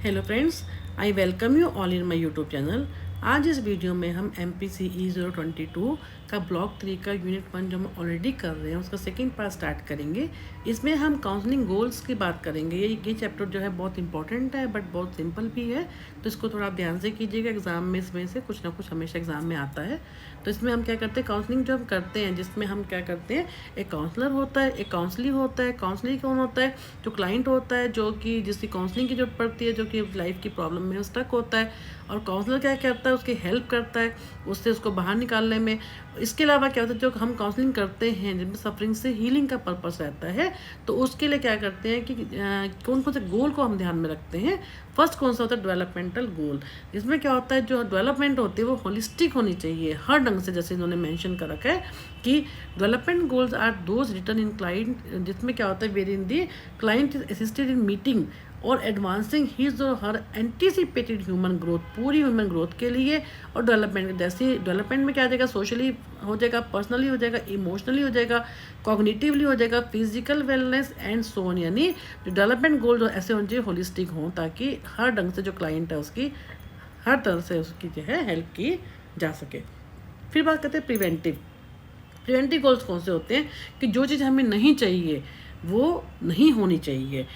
Hello friends, I welcome you all in my YouTube channel. आज इस video में हम MPCE 022 का ब्लॉक 3 का यूनिट 1 जो हम ऑलरेडी कर रहे हैं उसका सेकंड पार्ट स्टार्ट करेंगे। इसमें हम काउंसलिंग गोल्स की बात करेंगे। ये चैप्टर जो है बहुत इंपॉर्टेंट है बट बहुत सिंपल भी है, तो इसको थोड़ा आप ध्यान से कीजिएगा। एग्जाम में इसमें से कुछ ना कुछ हमेशा एग्जाम में आता है। तो इसमें हम क्या करते हैं, काउंसलिंग जो हम करते हैं जिसमें हम क्या करते हैं, एक काउंसलर होता है, एक काउंसली होता है। काउंसली कौन होता है? जो क्लाइंट होता है, जो कि जिसकी काउंसलिंग की जरूरत पड़ती है, जो कि लाइफ की प्रॉब्लम में स्टक होता है। और काउंसलर क्या करता है, उसकी हेल्प करता है उससे उसको बाहर निकालने में। इसके अलावा क्या होता है, जो हम काउंसलिंग करते हैं जिनमें सफरिंग से हीलिंग का पर्पस रहता है, तो उसके लिए क्या करते हैं कि कौन कौन से गोल को हम ध्यान में रखते हैं। फर्स्ट कौन सा होता है, डेवलपमेंटल गोल। इसमें क्या होता है, जो डेवलपमेंट होती है वो होलिस्टिक होनी चाहिए हर ढंग से, जैसे इन्होंने मेंशन कर रखा है कि development goals are those return in client, जिसमें क्या होता है, where in the client is assisted in meeting और एडवांसिंग हिज और हर एंटीसिपेटेड ह्यूमन ग्रोथ, पूरी ह्यूमन ग्रोथ के लिए। और डेवलपमेंट, जैसे डेवलपमेंट में क्या आ जाएगा, सोशली हो जाएगा, पर्सनली हो जाएगा, इमोशनली हो जाएगा, कॉग्निटिवली हो जाएगा, फिजिकल वेलनेस एंड सोन। यानी जो डेवलपमेंट गोल जो ऐसे होने चाहिए होलिस्टिक हों, ताकि हर ढंग से जो क्लाइंट है उसकी हर तरह से उसकी जो है हेल्प की जा सके। फिर बात करते हैं प्रिवेंटिव। प्रिवेंटिव गोल्स कौन से होते हैं कि जो चीज़ हमें नहीं चाहिए वो नहीं होनी चाहिए।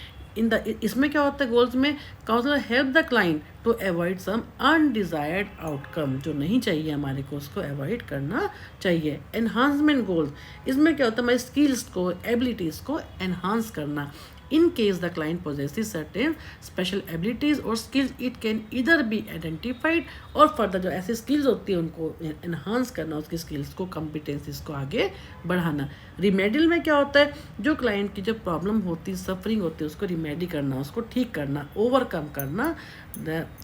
इसमें क्या होता है, गोल्स में counsellor help the client to avoid some undesired outcome. जो नहीं चाहिए हमारे को उसको अवॉइड करना चाहिए। एनहांसमेंट गोल्स, इसमें क्या होता है, हमारी स्किल्स को, एबिलिटीज़ को एनहांस करना। In case the client possesses certain special abilities or skills, it can either be identified और further जो ऐसी skills होती है उनको enhance करना, उसकी skills को, competencies को आगे बढ़ाना। रिमेडियल में क्या होता है, जो क्लाइंट की जो प्रॉब्लम होती है, सफरिंग होती है, उसको रिमेडी करना, उसको ठीक करना, ओवरकम करना।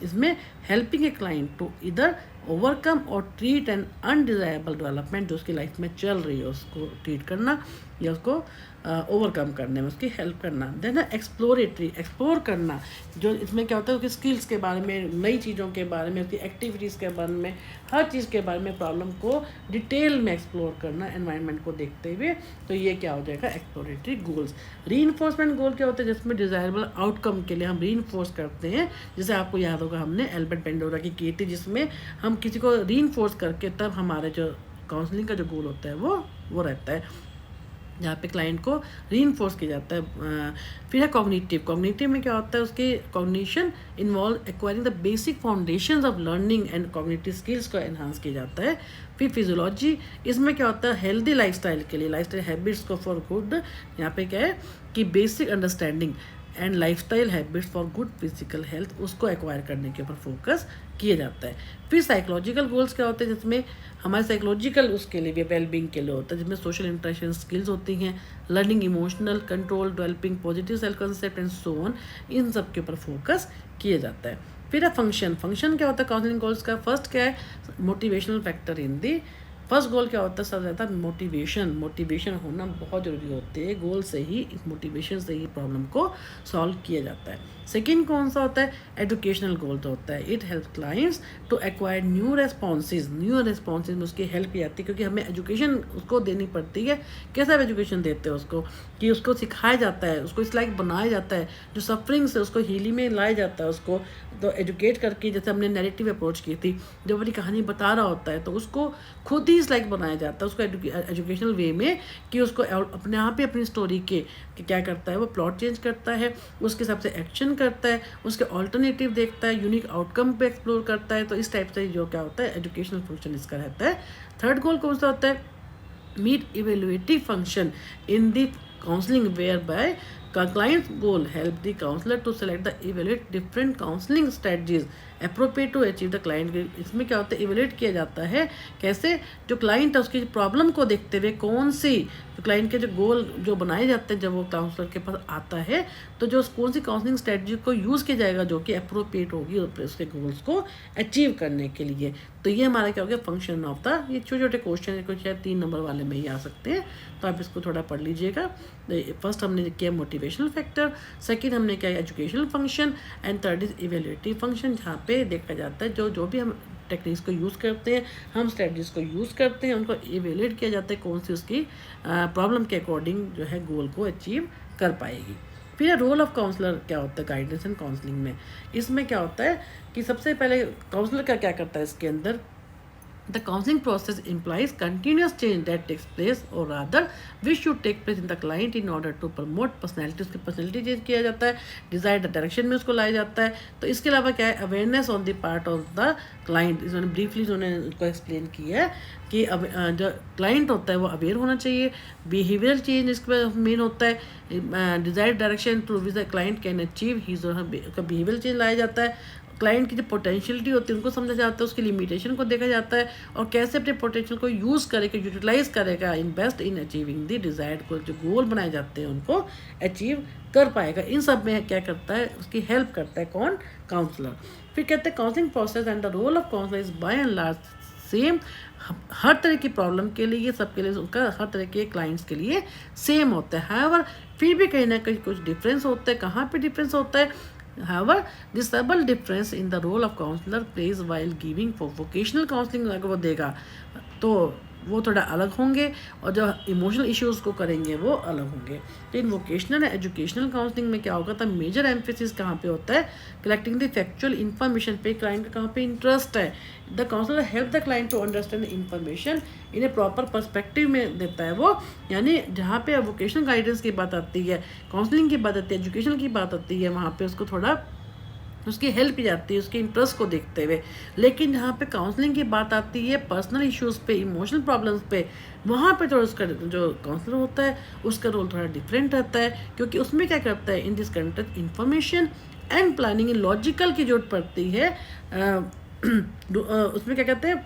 इसमें हेल्पिंग ए क्लाइंट टू इधर ओवरकम और ट्रीट एन अनडिजायरेबल डेवलपमेंट, जो उसकी लाइफ में चल रही है उसको ट्रीट करना या उसको ओवरकम करने में उसकी हेल्प करना। देन एक्सप्लोरेटरी, एक्सप्लोर करना, जो इसमें क्या होता है, उसकी स्किल्स के बारे में, नई चीज़ों के बारे में, उसकी एक्टिविटीज़ के बारे में, हर चीज़ के बारे में प्रॉब्लम को डिटेल में एक्सप्लोर करना एनवायरनमेंट को देखते हुए। तो ये क्या हो जाएगा, एक्सप्लोरेटरी गोल्स। रीइंफोर्समेंट गोल क्या होता है, जिसमें डिज़ायरेबल आउटकम के लिए हम रीइंफोर्स करते हैं। जैसे आपको याद होगा हमने एल्बर्ट बेंडोरा की थी, जिसमें हम किसी को रीइंफोर्स करके तब हमारे जो काउंसलिंग का जो गोल होता है वो रहता है, जहाँ पे क्लाइंट को रीइंफोर्स किया जाता है। फिर है कॉग्निटिव। कॉग्निटिव में क्या होता है, उसकी cognition involve acquiring the basic foundations of learning and cognitive skills को एनहांस किया जाता है। फिर फिजियोलॉजी, इसमें क्या होता है, हेल्दी लाइफस्टाइल के लिए, लाइफस्टाइल हैबिट्स को फॉर गुड, यहाँ पे क्या है कि basic understanding and lifestyle habits for good physical health, उसको एक्वायर करने के ऊपर फोकस किया जाता है। फिर साइकोलॉजिकल गोल्स क्या होते हैं, जिसमें हमारे साइकोलॉजिकल उसके लिए भी वेलबींग के लिए होता है, जिसमें सोशल इंटरेक्शन स्किल्स होती हैं, learning emotional control, developing positive self concept and so on, इन सब के ऊपर फोकस किया जाता है। फिर है फंक्शन। फंक्शन क्या होता है काउंसलिंग गोल्स का, फर्स्ट क्या है, motivational factor in the. First goal क्या होता है, सब रहता है मोटिवेशन। मोटिवेशन होना बहुत ज़रूरी होती है, गोल से ही, इस मोटिवेशन से ही प्रॉब्लम को सॉल्व किया जाता है। सेकेंड कौन सा होता है, एजुकेशनल गोल तो होता है, it help clients to acquire new responses. New responses में उसकी हेल्प की जाती है, क्योंकि हमें एजुकेशन उसको देनी पड़ती है। कैसा एजुकेशन देते हैं उसको, कि उसको सिखाया जाता है, उसको इस लाइक बनाया जाता है, जो सफरिंग से उसको हीलिंग में लाया जाता है उसको, तो एजुकेट करके, जैसे हमने नैरेटिव अप्रोच की थी, जो अपनी कहानी बता रहा होता है तो उसको खुद ही इस लाइक बनाया जाता है, उसको एजुकेशनल वे में, कि उसको अपने आप ही अपनी स्टोरी के कि क्या करता है, वो प्लॉट चेंज करता है, उसके हिसाब से एक्शन करता है, उसके ऑल्टरनेटिव देखता है, यूनिक आउटकम पे एक्सप्लोर करता है। तो इस टाइप से जो क्या होता है, एजुकेशनल फंक्शन इसका रहता है। थर्ड गोल कौन सा होता है, meet evaluative function in the counselling, where by client's goal help the counselor to select the evaluate different counseling strategies appropriate to achieve the client goal। इसमें क्या होता है, इवेल्युएट किया जाता है कैसे, जो क्लाइंट है उसकी प्रॉब्लम को देखते हुए कौन सी जो क्लाइंट के जो गोल जो बनाए जाते हैं, जब वो काउंसलर के पास आता है, तो जो कौन सी काउंसलिंग स्ट्रेटजी को यूज़ किया जाएगा जो कि अप्रोप्रिएट होगी उसके गोल्स को अचीव करने के लिए। तो ये हमारा क्या हो गया, फंक्शन ऑफ द। ये छोटे छोटे क्वेश्चन है, कुछ शायद 3 नंबर वाले में ही आ सकते हैं, तो आप इसको थोड़ा पढ़ लीजिएगा। फर्स्ट हमने किया मोटिवेशनल फैक्टर, सेकंड हमने किया educational function, and third is evaluative function, जहाँ पे देखा जाता है जो भी हम टेक्निक्स को यूज़ करते हैं, हम स्ट्रेटजीज को यूज़ करते हैं, उनको इवेल्युएट किया जाता है कौन सी उसकी प्रॉब्लम के अकॉर्डिंग जो है गोल को अचीव कर पाएगी। फिर रोल ऑफ काउंसलर क्या होता है गाइडेंस एंड काउंसलिंग में। इसमें क्या होता है कि सबसे पहले काउंसलर का क्या करता है इसके अंदर, the counseling process implies continuous change that takes place, or rather which should take place in the client in order to promote personality। उसकी पर्सनैलिटी चेंज किया जाता है, डिजायर्ड डायरेक्शन में उसको लाया जाता है। तो इसके अलावा क्या है, awareness on the part of the client. इन्होंने ब्रीफली उन्होंने उसको एक्सप्लेन किया है कि अब जो क्लाइंट होता है वो अवेयर होना चाहिए। बिहेवियरल चेंज इसके मेन होता है, desired direction through which the client can achieve his और हर, उसका बिहेवियरल चेंज लाया जाता है। क्लाइंट की जो पोटेंशियलिटी होती है उनको समझा जाता है, उसकी लिमिटेशन को देखा जाता है और कैसे अपने पोटेंशियल को यूज़ करेगा, यूटिलाइज करेगा, invest in achieving the desired को, जो गोल बनाए जाते हैं उनको अचीव कर पाएगा। इन सब में क्या करता है, उसकी हेल्प करता है कौन, काउंसलर। फिर कहते हैं counselling process and the role of counsellor is by and large same. हर तरह की प्रॉब्लम के लिए, सबके लिए, उनका हर तरह के क्लाइंट्स के लिए सेम होता है। हाउएवर फिर भी कहीं ना कहीं कुछ डिफरेंस होता है। कहाँ पे डिफरेंस होता है, however this subtle difference in the role of counselor plays while giving for vocational counseling अगर वो देगा तो वो थोड़ा अलग होंगे, और जो इमोशनल इश्यूज़ को करेंगे वो अलग होंगे। तो इन वोकेशनल एजुकेशनल काउंसलिंग में क्या होगा था, मेजर एम्फेसिस कहाँ पे होता है, कलेक्टिंग द फैक्चुअल इन्फॉर्मेशन पे क्लाइंट का कहाँ पे इंटरेस्ट है। The counsellor help the client to understand information in a proper perspective में देता है वो। यानी जहाँ पे वोकेशनल गाइडेंस की बात आती है, काउंसलिंग की बात आती है, एजुकेशन की बात आती है, वहाँ पे उसको थोड़ा उसकी हेल्प की जाती है उसके इंटरेस्ट को देखते हुए। लेकिन जहाँ पे काउंसलिंग की बात आती है पर्सनल इश्यूज़ पे, इमोशनल प्रॉब्लम्स पे, वहाँ पे थोड़ा उसका जो काउंसलर होता है उसका रोल थोड़ा डिफरेंट रहता है, क्योंकि उसमें क्या करता है, in this contact information and planning in logical की जरूरत पड़ती है। उसमें क्या कहते हैं,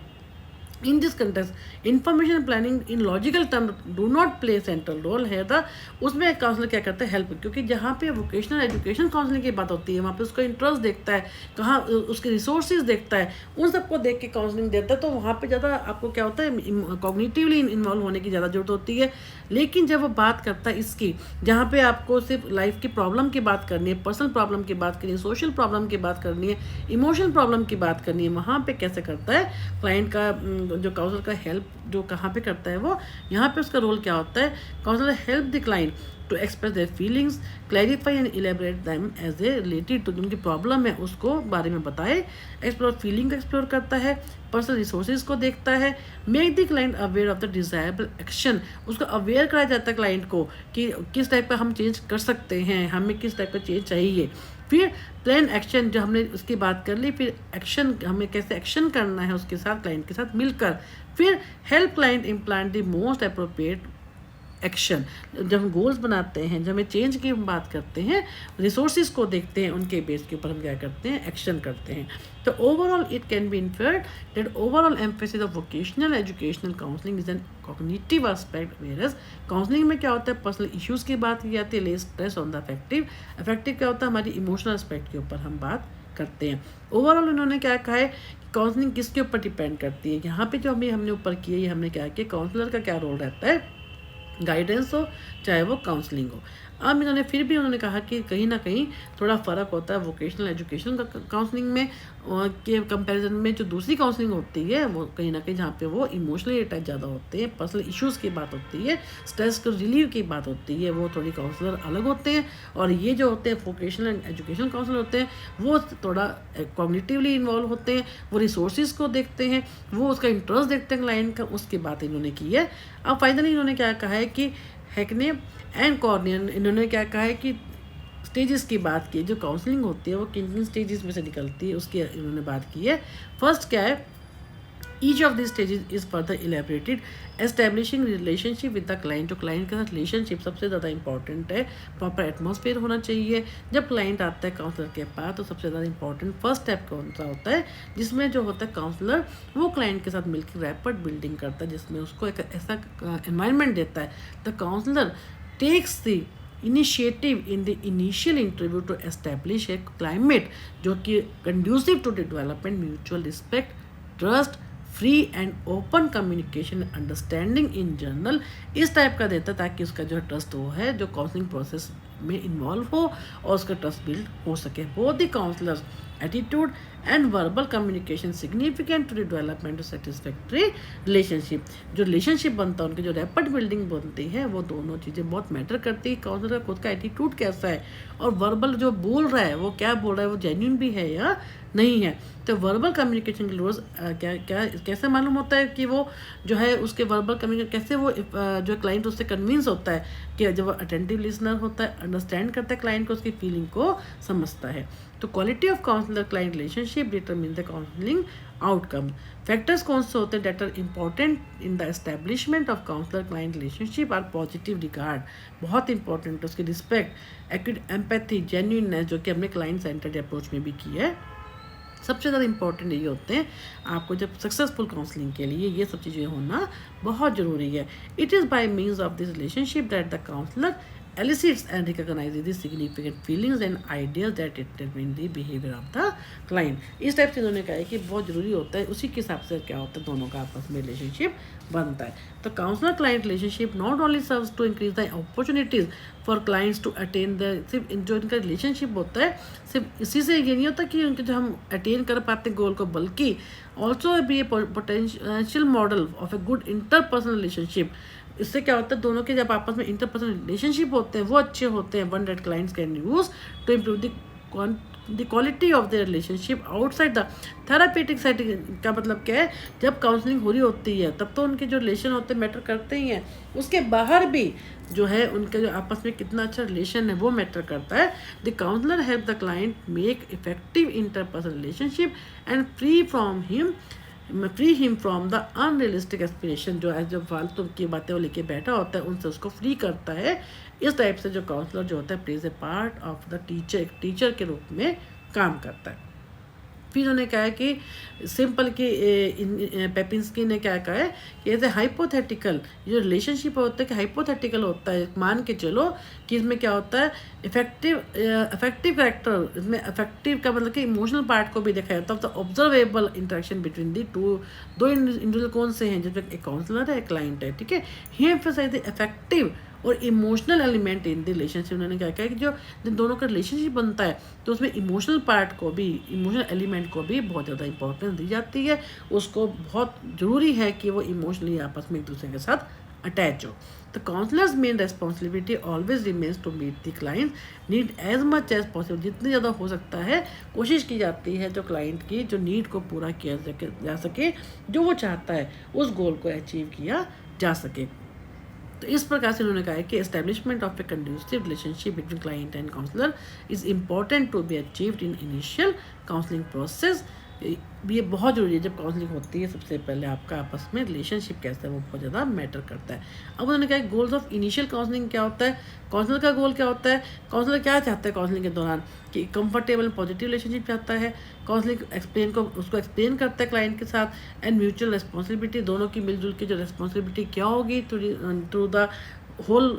in this context information and planning in logical terms do not play central role है था। उसमें काउंसलर क्या करता है, हेल्प, क्योंकि जहाँ पे वोकेशनल एजुकेशन काउंसलिंग की बात होती है वहाँ पे उसका इंटरेस्ट देखता है, कहाँ उसके रिसोर्सेज देखता है, उन सबको देख के काउंसलिंग देता है। तो वहाँ पे ज़्यादा आपको क्या होता है, कॉग्निटिवली इन्वॉल्व होने की ज़्यादा जरूरत होती है। लेकिन जब वो बात करता है इसकी, जहाँ पे आपको सिर्फ लाइफ की प्रॉब्लम की बात करनी है, पर्सनल प्रॉब्लम की बात करनी है, सोशल प्रॉब्लम की बात करनी है, इमोशनल प्रॉब्लम की बात करनी है, वहाँ पे कैसे करता है क्लाइंट का जो काउंसलर का हेल्प जो कहाँ पे करता है वो, यहाँ पे उसका रोल क्या होता है, counsellor help the client to express their feelings, clarify and elaborate them as a related to उनकी प्रॉब्लम है उसको बारे में बताए, एक्सप्लोर फीलिंग को एक्सप्लोर करता है, पर्सनल रिसोर्सेज को देखता है, make the client aware of the desirable action, उसको अवेयर कराया जाता है क्लाइंट को कि किस टाइप का हम चेंज कर सकते हैं, हमें किस टाइप का चेंज चाहिए। फिर प्लान एक्शन, जो हमने उसकी बात कर ली, फिर एक्शन हमें कैसे एक्शन करना है उसके साथ, क्लाइंट के साथ मिलकर। फिर help client implant the most appropriate action, जब हम गोल्स बनाते हैं, जब हमें चेंज की हम बात करते हैं, रिसोर्सेज को देखते हैं, उनके बेस के ऊपर हम क्या करते हैं, एक्शन करते हैं। तो overall it can be inferred that overall emphasis of vocational educational counselling is an cognitive aspect, whereas counselling में क्या होता है, पर्सनल इश्यूज़ की बात की जाती है, less stress on the affective, affective क्या होता है, हमारी इमोशनल एस्पेक्ट के ऊपर हम बात करते हैं। ओवरऑल उन्होंने क्या कहा है, काउंसलिंग किसके ऊपर डिपेंड करती है। यहाँ पे जो हमने ऊपर किया, ये हमने क्या किया, काउंसलर का क्या रोल रहता है, गाइडेंस हो चाहे वो काउंसलिंग हो। अब इन्होंने फिर भी उन्होंने कहा कि कहीं ना कहीं थोड़ा फ़र्क होता है वोकेशनल एजुकेशन का काउंसलिंग में के कंपैरिजन में। जो दूसरी काउंसलिंग होती है वो कहीं ना कहीं जहाँ पे वो इमोशनली अटैच ज़्यादा होते हैं, पर्सनल इश्यूज़ की बात होती है, स्ट्रेस को रिलीव की बात होती है, वो थोड़ी काउंसलर अलग होते हैं। और ये जो होते हैं वोकेशनल एजुकेशन काउंसलर होते हैं वो थोड़ा कॉग्निटिवली इन्वॉल्व होते हैं, वो रिसोर्सेज को देखते हैं, वो उसका इंटरेस्ट देखते हैं क्लाइंट का, उसकी बात इन्होंने की है। अब फाइनली इन्होंने क्या कहा है कि हैकने एंड कॉर्नियन, इन्होंने क्या कहा है कि स्टेजेस की बात की, जो काउंसलिंग होती है वो किन किन स्टेजेस में से निकलती है उसकी इन्होंने बात की है। फर्स्ट क्या है, each of this stages is further elaborated, establishing relationship with the client, जो क्लाइंट के साथ रिलेशनशिप सबसे ज़्यादा इंपॉर्टेंट है, प्रॉपर एटमॉस्फेयर होना चाहिए। जब क्लाइंट आता है काउंसलर के पास तो सबसे ज़्यादा इंपॉर्टेंट फर्स्ट स्टेप कौन सा होता है, जिसमें जो होता है काउंसलर वो क्लाइंट के साथ मिलकर रैपिड बिल्डिंग करता है, जिसमें उसको एक ऐसा एनवायरनमेंट देता है। The counsellor takes the initiative in the initial interview to establish a climate जो कि conducive to the development, mutual respect, trust, free and open communication, understanding in general, इस टाइप का देता है ताकि उसका जो ट्रस्ट वो है जो काउंसलिंग प्रोसेस में इन्वॉल्व हो और उसका ट्रस्ट बिल्ड हो सके। Both the counsellor's attitude and verbal communication significant to the development of satisfactory relationship. जो रिलेशनशिप बनता है, उनकी जो रैपिड बिल्डिंग बनती है, वो दोनों चीज़ें बहुत मैटर करती है। काउंसलर का खुद का एटीट्यूड कैसा है और वर्बल जो बोल रहा है वो क्या बोल रहा है, वो जेन्युइन भी है या नहीं है। तो वर्बल कम्युनिकेशन के रोज़ क्या क्या कैसे मालूम होता है कि वो जो है उसके वर्बल कम्युनिकेशन कैसे वो जो क्लाइंट उससे कन्विंस होता है कि जब वो अटेंटिव लिसनर होता है, अंडरस्टैंड करता है क्लाइंट को, उसकी फीलिंग को समझता है। तो quality of counsellor client relationship determine the counselling outcome. Factors कौन से होते हैं that are important in the establishment of counsellor client relationship are positive regard, बहुत इंपॉर्टेंट, उसकी रिस्पेक्ट, एम्पैथी, जेन्युइननेस, जो कि हमने क्लाइंट सेंटर्ड अप्रोच में भी की है। सबसे ज़्यादा इंपॉर्टेंट ये होते हैं आपको जब सक्सेसफुल काउंसलिंग के लिए ये सब चीज़ें होना बहुत ज़रूरी है। It is by means of this relationship that the counsellor elicits and recognizes the significant feelings and ideas that determine the behavior of the client। इस टाइप से इन्होंने कहा है कि बहुत ज़रूरी होता है, उसी के हिसाब से क्या होता है दोनों का आपस में रिलेशनशिप बनता है। तो counsellor client relationship not only serves to increase the opportunities for clients to attain the, सिर्फ जो इनका रिलेशनशिप होता है सिर्फ इसी से ये नहीं होता कि उनके जो हम अटेन कर पाते हैं गोल को, बल्कि also be A potential model of a good interpersonal relationship. इससे क्या होता है दोनों के जब आपस में इंटरपर्सनल रिलेशनशिप होते हैं वो अच्छे होते हैं, one that clients can use to improve the quality of the relationship outside the therapeutic setting. का मतलब क्या है, जब काउंसलिंग हो रही होती है तब तो उनके जो रिलेशन होते हैं मैटर करते ही हैं, उसके बाहर भी जो है उनके जो आपस में कितना अच्छा रिलेशन है वो मैटर करता है। The counsellor help the client make effective interpersonal relationship and free him from the unrealistic aspiration. जो फालतू की बातें वो लेके बैठा होता है उनसे उसको फ्री करता है। इस टाइप से जो काउंसलर जो होता है plays a part of the teacher, एक टीचर के रूप में काम करता है। फिर उन्होंने कहा है कि सिंपल कि पेपिंस्की ने क्या कहा है कि एज ए हाइपोथेटिकल, जो रिलेशनशिप होता है कि हाइपोथेटिकल होता है, मान के चलो कि इसमें क्या होता है इफेक्टिव कैरेक्टर, इसमें इफेक्टिव का मतलब कि इमोशनल पार्ट को भी देखा जाता है। तो ऑब्जर्वेबल इंटरेक्शन बिटवीन दी दो इंडिविजुअल कौन से हैं, जिसमें एक काउंसलर है एक क्लाइंट है, ठीक है। ही एम्फसाइज द इफेक्टिव और emotional element in the relationship. उन्होंने क्या कहा कि जो दोनों का रिलेशनशिप बनता है तो उसमें इमोशनल पार्ट को भी, इमोशनल एलिमेंट को भी बहुत ज़्यादा इंपॉर्टेंस दी जाती है। उसको बहुत ज़रूरी है कि वो इमोशनली आपस में एक दूसरे के साथ अटैच हो। तो counsellor's main responsibility always remains to meet the client need as much as possible. जितनी ज़्यादा हो सकता है कोशिश की जाती है जो क्लाइंट की जो नीड को पूरा किया जा सके, जो वो चाहता है उस गोल को अचीव किया जा सके। तो इस प्रकार से उन्होंने कहा है कि establishment of a conducive relationship between client and counsellor is important to be achieved in initial counselling process. ये बहुत ज़रूरी है, जब काउंसलिंग होती है सबसे पहले आपका आपस में रिलेशनशिप कैसा है वो बहुत ज़्यादा मैटर करता है। अब उन्होंने कहा गोल्स ऑफ इनिशियल काउंसलिंग क्या होता है, काउंसलर का गोल क्या होता है, काउंसलर क्या चाहता है काउंसलिंग के दौरान कि कंफर्टेबल पॉजिटिव रिलेशनशिप चाहता है। काउंसलिंग उसको एक्सप्लेन करता है क्लाइंट के साथ एंड म्यूचुअल रिस्पॉन्सिबिलिटी, दोनों की मिलजुल की जो रिस्पॉन्सिबिलिटी क्या होगी थ्रू द होल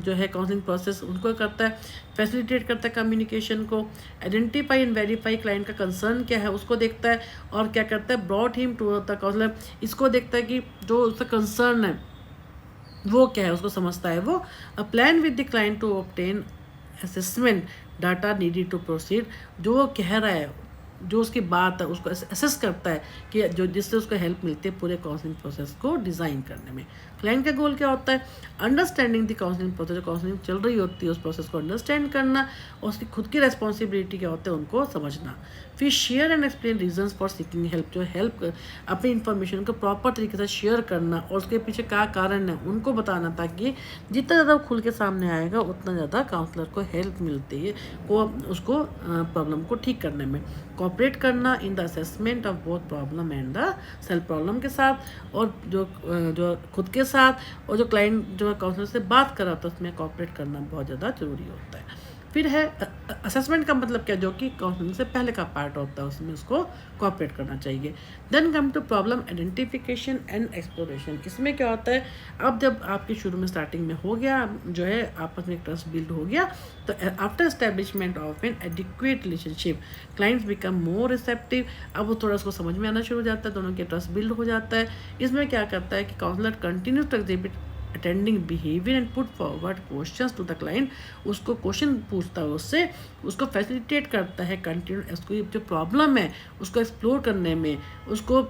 जो है काउंसलिंग प्रोसेस उनको करता है। फैसिलिटेट करता है कम्युनिकेशन को, आइडेंटिफाई एंड वेरीफाई क्लाइंट का कंसर्न क्या है उसको देखता है, और क्या करता है brought him to the counsellor, इसको देखता है कि जो उसका कंसर्न है वो क्या है उसको समझता है वो। A plan with the client to obtain assessment data needed to proceed, जो वो कह रहा है जो उसकी बात है उसको असेस करता है कि जो जिससे उसको हेल्प मिलती है पूरे काउंसलिंग प्रोसेस को डिज़ाइन करने में। क्लाइंट का गोल क्या होता है, अंडरस्टैंडिंग द काउंसलिंग प्रोसेस, जो काउंसलिंग चल रही होती है उस प्रोसेस को अंडरस्टैंड करना और उसकी खुद की रेस्पॉन्सिबिलिटी क्या होता है उनको समझना। फिर share and explain reasons for seeking help, जो हेल्प अपनी इन्फॉर्मेशन को प्रॉपर तरीके से शेयर करना और उसके पीछे क्या कारण है उनको बताना, ताकि जितना ज़्यादा खुल के सामने आएगा उतना ज़्यादा काउंसलर को हेल्प मिलती है को उसको प्रॉब्लम को ठीक करने में। कोऑपरेट करना in the assessment of both problem and the self problem के साथ और जो खुद के साथ, और जो क्लाइंट जो काउंसलर से बात कर रहा था उसमें कोऑपरेट करना बहुत ज़्यादा जरूरी होता है। फिर है असेसमेंट का मतलब क्या, जो कि काउंसलिंग से पहले का पार्ट होता है उसमें उसको कोऑपरेट करना चाहिए। Then come to problem identification and exploration. इसमें क्या होता है, अब जब आपके शुरू में स्टार्टिंग में हो गया जो है आपस में ट्रस्ट बिल्ड हो गया, तो after establishment of N adequate relationship clients become more receptive. अब वो थोड़ा उसको समझ में आना शुरू हो जाता है, दोनों के ट्रस्ट बिल्ड हो जाता है। इसमें क्या करता है कि counsellor continue to exhibit attending behaviour and put forward questions to the client, उसको क्वेश्चन पूछता है, उससे उसको फैसिलिटेट करता है कंटिन्यू, उसको जो प्रॉब्लम है उसको एक्सप्लोर करने में, उसको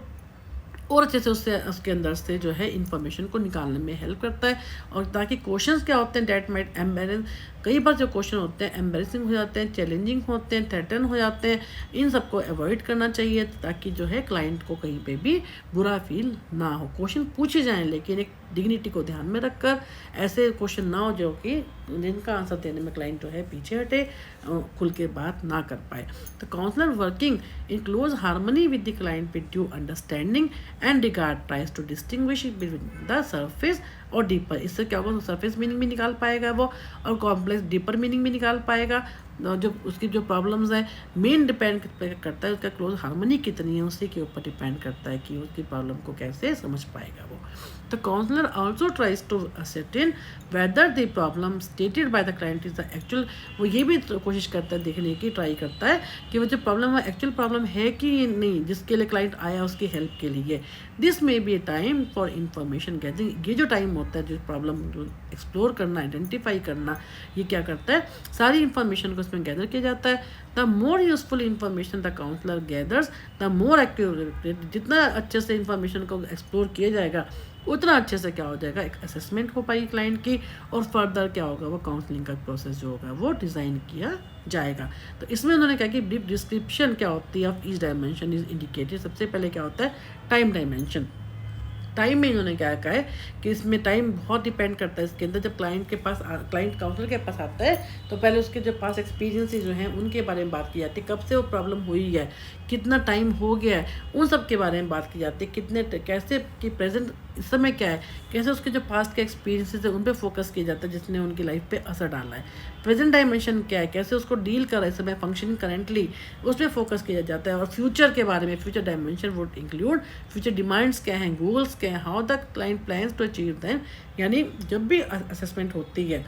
और अच्छे से उसके अंदर से जो है इंफॉर्मेशन को निकालने में हेल्प करता है। और ताकि क्वेश्चंस क्या होते हैं डैट माइट एम्बेरेस, कई बार जो क्वेश्चन होते हैं एम्बेरेसिंग हो जाते हैं, चैलेंजिंग होते हैं, थ्रेटन हो जाते हैं, इन सबको अवॉइड करना चाहिए ताकि जो है क्लाइंट को कहीं पे भी बुरा फील ना हो। क्वेश्चन पूछे जाएँ लेकिन एक डिग्निटी को ध्यान में रखकर, ऐसे क्वेश्चन ना हो जो कि जिनका आंसर देने में क्लाइंट जो है पीछे हटे, खुल के बात ना कर पाए। तो counsellor working in close harmony with the client with due understanding and regard tries to distinguish between the surface और डीपर। इससे क्या होगा, सरफेस मीनिंग भी निकाल पाएगा वो और कॉम्प्लेक्स डीपर मीनिंग भी निकाल पाएगा। जो उसकी जो प्रॉब्लम्स है मेन डिपेंड करता है उसका क्लोज हार्मनी कितनी है, उसी के ऊपर डिपेंड करता है कि उसकी प्रॉब्लम को कैसे समझ पाएगा वो। तो counsellor also tries to ascertain whether the problem stated by the client is the actual, वो ये भी कोशिश करता है, देखने की ट्राई करता है कि वो जो प्रॉब्लम है एक्चुअल प्रॉब्लम है कि नहीं जिसके लिए क्लाइंट आया उसकी हेल्प के लिए। This may be A time for information gathering, ये जो टाइम होता है जो प्रॉब्लम एक्सप्लोर करना, आइडेंटिफाई करना, ये क्या करता है सारी इंफॉर्मेशन को इसमें गैदर किया जाता है। The more useful information the counsellor gathers the more accurate, जितना अच्छे से इंफॉर्मेशन को एक्सप्लोर किया जाएगा उतना अच्छे से क्या हो जाएगा, एक असेसमेंट हो पाएगी क्लाइंट की, और फर्दर क्या होगा वो काउंसलिंग का प्रोसेस जो होगा वो डिज़ाइन किया जाएगा। तो इसमें उन्होंने कहा कि ब्रीफ डिस्क्रिप्शन क्या होती है of each dimension is indicated. सबसे पहले क्या होता है टाइम डायमेंशन। टाइम में इन्होंने क्या कहा है कि इसमें टाइम बहुत डिपेंड करता है इसके अंदर। जब क्लाइंट काउंसलर के पास आता है तो पहले उसके जो पास एक्सपीरियंस जो हैं उनके बारे में बात की जाती है, कब से वो प्रॉब्लम हुई है, कितना टाइम हो गया है, उन सब के बारे में बात की जाती है, कितने कैसे कि प्रेजेंट इस समय क्या है, कैसे उसके जो पास्ट के एक्सपीरियंसेस है उन पर फोकस किया जाता है जिसने उनकी लाइफ पे असर डाला है। प्रेजेंट डायमेंशन क्या है, कैसे उसको डील कर रहा है इस समय फंक्शनिंग करेंटली, उस पर फोकस किया जाता है। और फ्यूचर के बारे में, future dimension would include future demands क्या हैं, गोल्स क्या हैं, how the client plans to achieve them. यानी जब भी असेसमेंट होती है,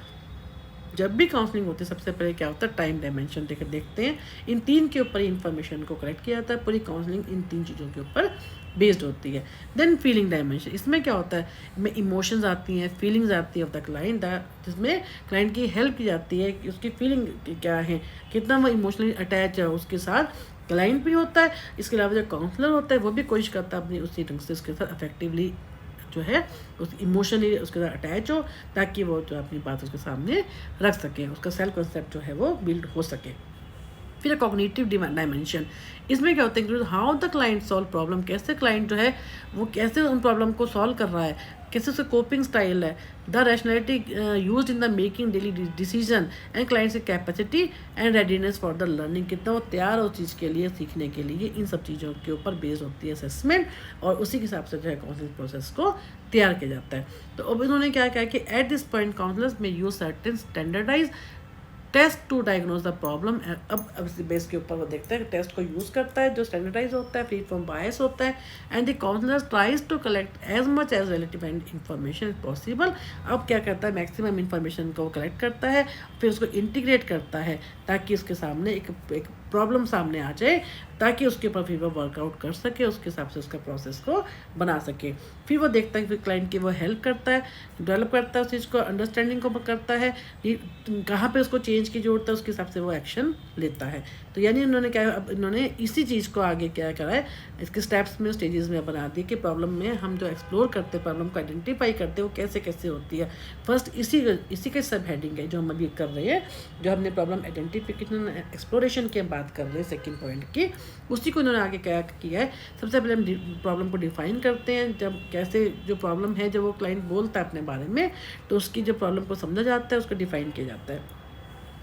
जब भी काउंसलिंग होती है, सबसे पहले क्या होता है टाइम डायमेंशन देखते हैं। इन तीन के ऊपर इन्फॉर्मेशन को कलेक्ट किया जाता है, पूरी काउंसलिंग इन तीन चीज़ों के ऊपर बेस्ड होती है। देन फीलिंग डायमेंशन, इसमें क्या होता है, इसमें इमोशंस आती हैं, फीलिंग्स आती है ऑफ द क्लाइंट, जिसमें क्लाइंट की हेल्प की जाती है कि उसकी फीलिंग क्या है, कितना वो इमोशनली अटैच है उसके साथ। क्लाइंट भी होता है, इसके अलावा जो काउंसलर होता है वो भी कोशिश करता है अपनी उसी ढंग से उसके साथ इफेक्टिवली जो है उस इमोशनली उसके साथ अटैच हो, ताकि वो जो अपनी बात उसके सामने रख सके, उसका सेल्फ कंसेप्ट जो है वो बिल्ड हो सके। फिर कॉग्निटिव डायमेंशन, इसमें क्या होता है how the client solve problem, कैसे क्लाइंट जो है वो कैसे उन प्रॉब्लम को सॉल्व कर रहा है, कैसे उसका कोपिंग स्टाइल है, the rationality used in the making daily decision and clients की capacity and readiness for the learning, कितना वो तैयार हो उस चीज़ के लिए, सीखने के लिए। इन सब चीज़ों के ऊपर बेस्ड होती है असेसमेंट, और उसी के हिसाब से जो है काउंसलिंग प्रोसेस को तैयार किया जाता है। तो अब इन्होंने क्या कहा कि at this point counsellors may use certain standardised test to diagnose the problem. अब इस बेस के ऊपर वो देखता है, टेस्ट को यूज़ करता है जो स्टैंडर्डाइज होता है, फ्री फ्रॉम बायस होता है, and the counsellor tries to collect as much as relative information is possible. अब क्या करता है, मैक्सिमम इन्फॉर्मेशन को कलेक्ट करता है, फिर उसको इंटीग्रेट करता है ताकि उसके सामने एक प्रॉब्लम सामने आ जाए, ताकि उसके ऊपर फिर वो वर्कआउट कर सके, उसके हिसाब से उसका प्रोसेस को बना सके। फिर वो देखता है कि क्लाइंट की वो हेल्प करता है, डेवलप करता है उस चीज़ को, अंडरस्टैंडिंग को करता है, कहाँ पे उसको चेंज की जरूरत है उसके हिसाब से वो एक्शन लेता है। तो यानी इन्होंने क्या, अब इन्होंने इसी चीज़ को आगे क्या करा है, इसके स्टेप्स में, स्टेजेस में बना दी कि प्रॉब्लम में हम जो एक्सप्लोर करते हैं, प्रॉब्लम को आइडेंटिफाई करते हैं, वो कैसे कैसे होती है। फर्स्ट इसी के सब हेडिंग है जो हम अभी कर रहे हैं, जो हमने प्रॉब्लम आइडेंटिफिकेशन एक्सप्लोरेशन की बात कर रहे हैं सेकंड पॉइंट की, उसी को इन्होंने आगे क्या किया है। सबसे पहले हम प्रॉब्लम को डिफाइन करते हैं, जब कैसे जो प्रॉब्लम है, जब वो क्लाइंट बोलता है अपने बारे में तो उसकी जो प्रॉब्लम को समझा जाता है, उसको डिफाइन किया जाता है।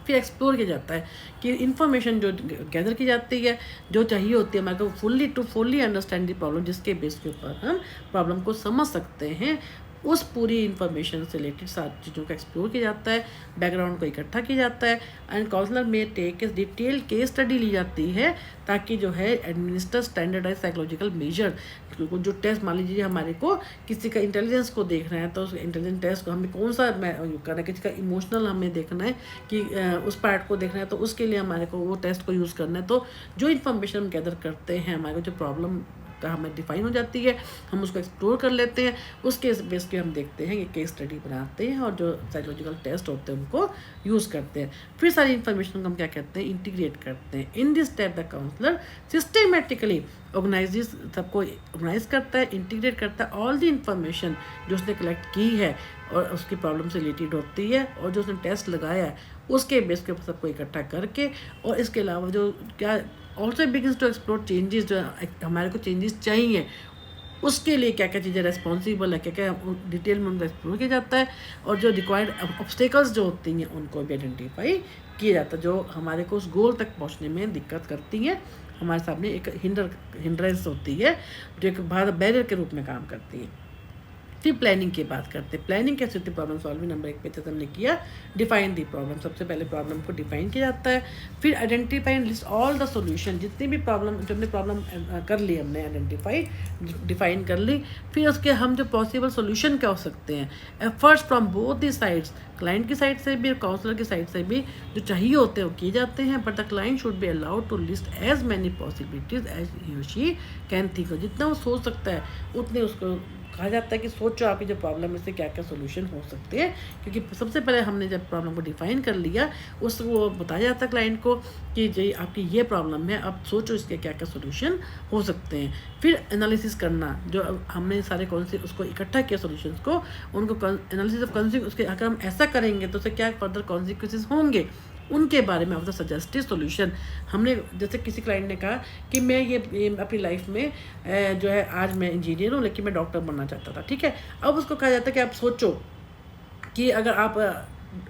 फिर एक्सप्लोर किया जाता है कि इन्फॉर्मेशन जो गैदर की जाती है, जो चाहिए होती है हमारे को फुल्ली अंडरस्टैंड द प्रॉब्लम, जिसके बेस के ऊपर हम प्रॉब्लम को समझ सकते हैं, उस पूरी इन्फॉर्मेशन से रिलेटेड सारी चीज़ों का एक्सप्लोर किया जाता है, बैकग्राउंड को इकट्ठा किया जाता है, एंड काउंसलर में टेक डिटेल केस स्टडी ली जाती है, ताकि जो है एडमिनिस्टर स्टैंडर्डाइज साइकोलॉजिकल मेजर, जो टेस्ट मान लीजिए हमारे को किसी का इंटेलिजेंस को देखना है, तो उस इंटेलिजेंस टेस्ट को हमें कौन सा करना है, किसी का इमोशनल हमें देखना है कि उस पार्ट को देखना है, तो उसके लिए हमारे को वो टेस्ट को यूज़ करना है। तो जो इन्फॉर्मेशन हम गैदर करते हैं, हमारे जो प्रॉब्लम का हमें डिफाइन हो जाती है, हम उसको एक्सप्लोर कर लेते हैं, उसके बेस पे हम देखते हैं, ये केस स्टडी बनाते हैं और जो साइकोलॉजिकल टेस्ट होते हैं उनको यूज़ करते हैं। फिर सारी इन्फॉर्मेशन को हम क्या कहते हैं, इंटीग्रेट करते हैं। In this step the counsellor systematically organises, सबको ऑर्गेनाइज करता है, इंटीग्रेट करता है ऑल द इंफॉर्मेशन जो उसने कलेक्ट की है और उसकी प्रॉब्लम से रिलेटेड होती है और जो उसने टेस्ट लगाया है उसके बेस के ऊपर सबको इकट्ठा करके, और इसके अलावा जो क्या also begins to explore changes, जो हमारे को चेंजेस चाहिए उसके लिए क्या क्या चीज़ें रेस्पॉन्सिबल है, क्या क्या डिटेल में उनको एक्सप्लोर किया जाता है, और जो रिक्वायर्ड ऑब्स्टेकल्स जो होती हैं उनको भी आइडेंटिफाई किया जाता है, जो हमारे को उस गोल तक पहुंचने में दिक्कत करती हैं, हमारे सामने एक हिंड्रेंस होती है जो एक बैरियर के रूप में काम करती है। फिर प्लानिंग की बात करते हैं। प्लानिंग कैसे होती है, प्रॉब्लम सॉल्विंग नंबर 1 पे जैसे हमने किया, डिफाइन दी प्रॉब्लम। सबसे पहले प्रॉब्लम को डिफाइन किया जाता है, फिर identify and list all the solution, जितनी भी प्रॉब्लम, जो हमने प्रॉब्लम कर ली, हमने आइडेंटिफाई डिफाइन कर ली, फिर उसके हम जो पॉसिबल सॉल्यूशन क्या हो सकते हैं, efforts from both the sides, client की साइड से भी और काउंसलर की साइड से भी जो चाहिए होते हैं वो किए जाते हैं, but the client should be allowed to list as many possibilities as he or she can think. जितना वो सोच सकता है उतने उसको कहा जाता है कि सोचो आपकी जो प्रॉब्लम है इससे क्या क्या सोल्यूशन हो सकते हैं, क्योंकि सबसे पहले हमने जब प्रॉब्लम को डिफाइन कर लिया उसको वो बताया जाता है क्लाइंट को कि जी आपकी ये प्रॉब्लम है, अब सोचो इसके क्या क्या सोल्यूशन हो सकते हैं। फिर एनालिसिस करना, जो हमने सारे कौन से उसको इकट्ठा किया सोल्यूशंस को, उनको एनालिसिस ऑफ कॉन्सिक्वेंस, उसके अगर हम ऐसा करेंगे तो उससे क्या फर्दर कॉन्सिक्वेंसेस होंगे, उनके बारे में ऑफ द सजेस्टेड सोल्यूशन। हमने जैसे किसी क्लाइंट ने कहा कि मैं ये अपनी लाइफ में जो है आज मैं इंजीनियर हूँ लेकिन मैं डॉक्टर बनना चाहता था, ठीक है। अब उसको कहा जाता है कि आप सोचो कि अगर आप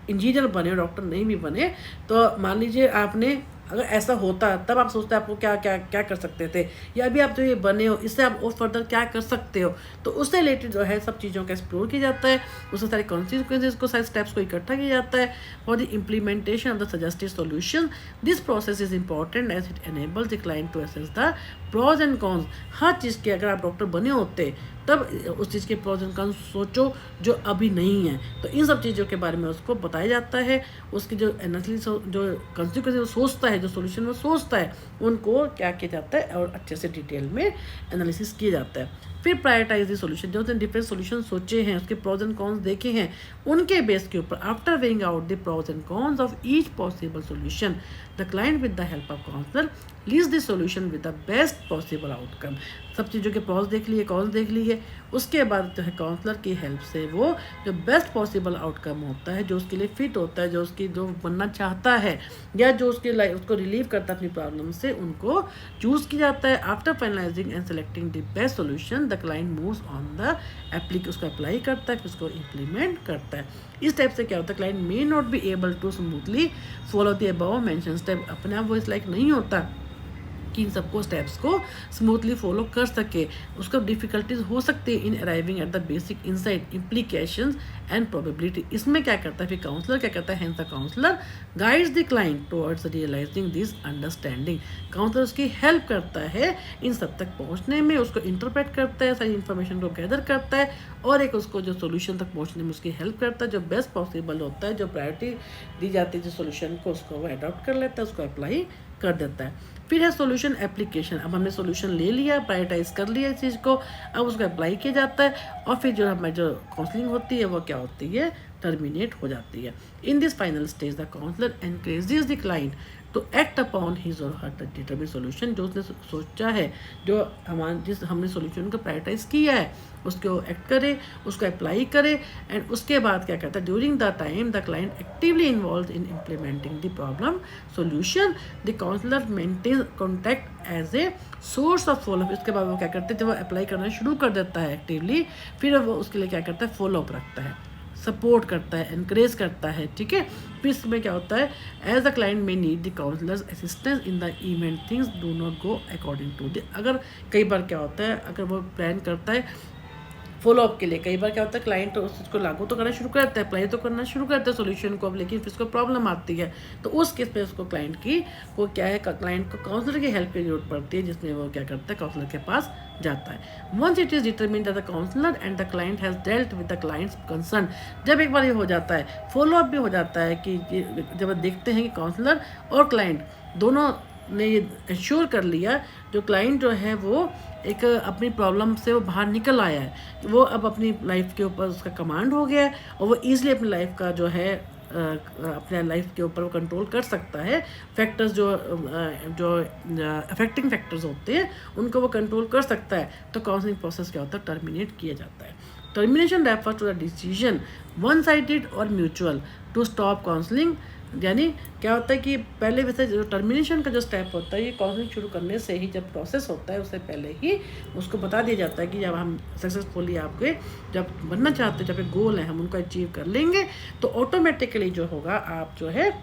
इंजीनियर बने और डॉक्टर नहीं भी बने तो मान लीजिए आपने अगर ऐसा होता तब आप सोचते आपको क्या क्या क्या कर सकते थे, या अभी आप जो ये बने हो इससे आप और फर्दर क्या कर सकते हो, तो उससे रिलेटेड जो है सब चीज़ों का एक्सप्लोर किया जाता है, उससे सारे कॉन्सिक्वेंसेज को, सारे स्टेप्स को इकट्ठा किया जाता है for the implementation of the suggested solution. This process is important as it enables the client to assess the pros and cons. हर चीज़ के, अगर आप डॉक्टर बने होते तब उस चीज़ के प्रॉज एंड कॉन्स सोचो जो अभी नहीं है, तो इन सब चीज़ों के बारे में उसको बताया जाता है। उसकी जो एनालिसिस, जो कॉन्सिक्वेंस वो सोचता है, जो सोल्यूशन वो सोचता है, उनको क्या किया जाता है और अच्छे से डिटेल में एनालिसिस किया जाता है। फिर प्रायोरिटाइज द सोल्यूशन, जो उसने डिफरेंट सोल्यूशन सोचे हैं, उसके प्रॉज एंड कॉन्स देखे हैं, उनके बेस के ऊपर after weighing out the pros and cons of each possible solution, the client with the help of counsellor list the solution with the best possible outcome. सब चीज़ों के प्रॉज देख लिए, कॉन्स देख लिए, उसके बाद जो है काउंसलर की हेल्प से वो जो बेस्ट पॉसिबल आउटकम होता है, जो उसके लिए फिट होता है, जो उसकी जो बनना चाहता है या जो उसके लाइफ उसको रिलीव करता है अपनी प्रॉब्लम से, उनको चूज़ किया जाता है। After finalising and selecting the best solution the client moves on the application, उसको अप्लाई करता है, फिर उसको इम्प्लीमेंट करता है। इस टाइप से क्या होता है, client may not be able to smoothly follow the above mention step, अपने आप वो इस लाइक नहीं होता कि इन सबको स्टेप्स को स्मूथली फॉलो कर सके, उसको डिफिकल्टीज हो सकती है in arriving at the basic insight implications and probability. इसमें क्या करता है फिर काउंसलर, क्या करता है, hence the counsellor guides the client towards realising this understanding. Counsellor उसकी हेल्प करता है इन सब तक पहुंचने में, उसको इंटरप्रेट करता है, सारी इन्फॉर्मेशन को गैदर करता है और एक उसको जो सोल्यूशन तक पहुंचने में उसकी हेल्प करता है, जो बेस्ट पॉसिबल होता है, जो प्रायोरिटी दी जाती है जो सोल्यूशन को, उसको वो अडॉप्ट कर लेता है, उसको अप्लाई कर देता है। फिर है सोल्यूशन एप्लीकेशन। अब हमने सोल्यूशन ले लिया, प्रायोरिटाइज कर लिया इस चीज़ को, अब उसको अप्लाई किया जाता है और फिर जो हमारी जो काउंसलिंग होती है वो क्या होती है, टर्मिनेट हो जाती है। In this final stage the counsellor encourages the client to act upon his और हर डिटरमिन सोल्यूशन, जो उसने सोचा है, जो जिस हमने सोल्यूशन को प्रायोरिटाइज किया है उसको एक्ट करे, उसको अप्लाई करे, एंड उसके बाद क्या कहता है, during the time the client actively involve in implementing the problem solution the counsellor maintain contact as a source of follow up. इसके बाद वो क्या करते हैं, जब वो अप्लाई करना शुरू कर देता है एक्टिवली, फिर वो उसके लिए क्या करता है, फॉलोअप रखता है, सपोर्ट करता है, एनकरेज करता है, ठीक है। फिर इसमें क्या होता है, as the client may need the counsellor's assistance in the event things do not go according to the. अगर कई बार क्या होता है, अगर वो प्लान करता है फॉलोअप के लिए, कई बार क्या होता है क्लाइंट उस चीज़ को लागू तो करना शुरू करता है, अप्लाई तो करना शुरू करता है सोल्यूशन को, अब लेकिन फिर उसको प्रॉब्लम आती है, तो उस केस पे उसको क्लाइंट की वो क्या है, क्लाइंट को काउंसलर की हेल्प की जरूरत पड़ती है, जिसमें वो क्या करता है, काउंसलर के पास जाता है। Once it is determined that the counsellor and the client has dealt with the client's concern, जब एक बार ये हो जाता है, फॉलोअप भी हो जाता है कि जब देखते हैं कि काउंसलर और क्लाइंट दोनों ने ये इंश्योर कर लिया, जो क्लाइंट जो है वो एक अपनी प्रॉब्लम से वो बाहर निकल आया है, वो अब अपनी लाइफ के ऊपर उसका कमांड हो गया है और वो ईज़िली अपनी लाइफ का जो है अपने लाइफ के ऊपर वो कंट्रोल कर सकता है। फैक्टर्स जो अफेक्टिंग फैक्टर्स होते हैं उनको वो कंट्रोल कर सकता है। तो काउंसलिंग प्रोसेस क्या होता है, टर्मिनेट किया जाता है। Termination refers to the decision one sided or mutual to stop counselling. यानी क्या होता है कि पहले वैसे जो टर्मिनेशन का जो स्टेप होता है, ये काउंसलिंग शुरू करने से ही जब प्रोसेस होता है उससे पहले ही उसको बता दिया जाता है कि जब हम सक्सेसफुली आपके जब बनना चाहते हैं, जब एक गोल है हम उनको अचीव कर लेंगे, तो ऑटोमेटिकली जो होगा आप जो है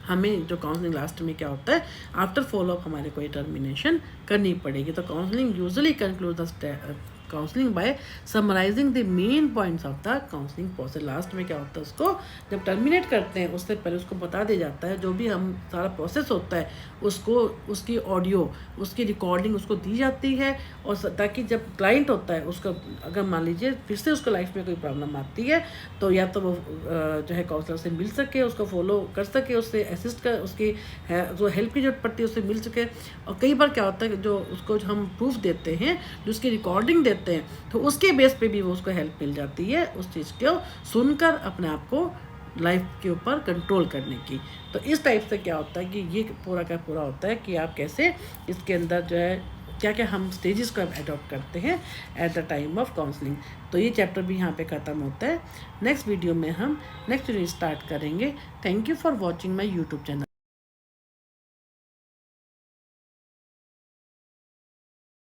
हमें जो काउंसलिंग लास्ट में क्या होता है, आफ्टर फॉलोअप हमारे को ये टर्मिनेशन करनी पड़ेगी। तो counselling usually conclude the counselling by summarising the main points of the counselling process. Last में क्या होता है, उसको जब टर्मिनेट करते हैं उससे पहले उसको बता दिया जाता है, जो भी हम सारा प्रोसेस होता है उसको उसकी ऑडियो उसकी रिकॉर्डिंग उसको दी जाती है, और ताकि जब क्लाइंट होता है उसको अगर मान लीजिए फिर से उसको लाइफ में कोई प्रॉब्लम आती है तो या तो वो जो है काउंसलर से मिल सके, उसको फॉलो कर सके, उससे असिस्ट कर, उसकी जो हेल्प की जरूरत पड़ती है उससे मिल सके। और कई बार क्या होता है कि जो उसको जो हम प्रूफ देते हैं, जो उसकी रिकॉर्डिंग देते हैं, तो उसके बेस पे भी वो उसको हेल्प मिल जाती है उस चीज़ को सुनकर अपने आप को लाइफ के ऊपर कंट्रोल करने की। तो इस टाइप से क्या होता है कि ये पूरा का पूरा होता है कि आप कैसे इसके अंदर जो है क्या क्या हम स्टेजेस को अडॉप्ट करते हैं at the time of counselling. तो ये चैप्टर भी यहाँ पे ख़त्म होता है। नेक्स्ट वीडियो में हम नेक्स्ट यूनिट स्टार्ट करेंगे। Thank you for watching my YouTube channel.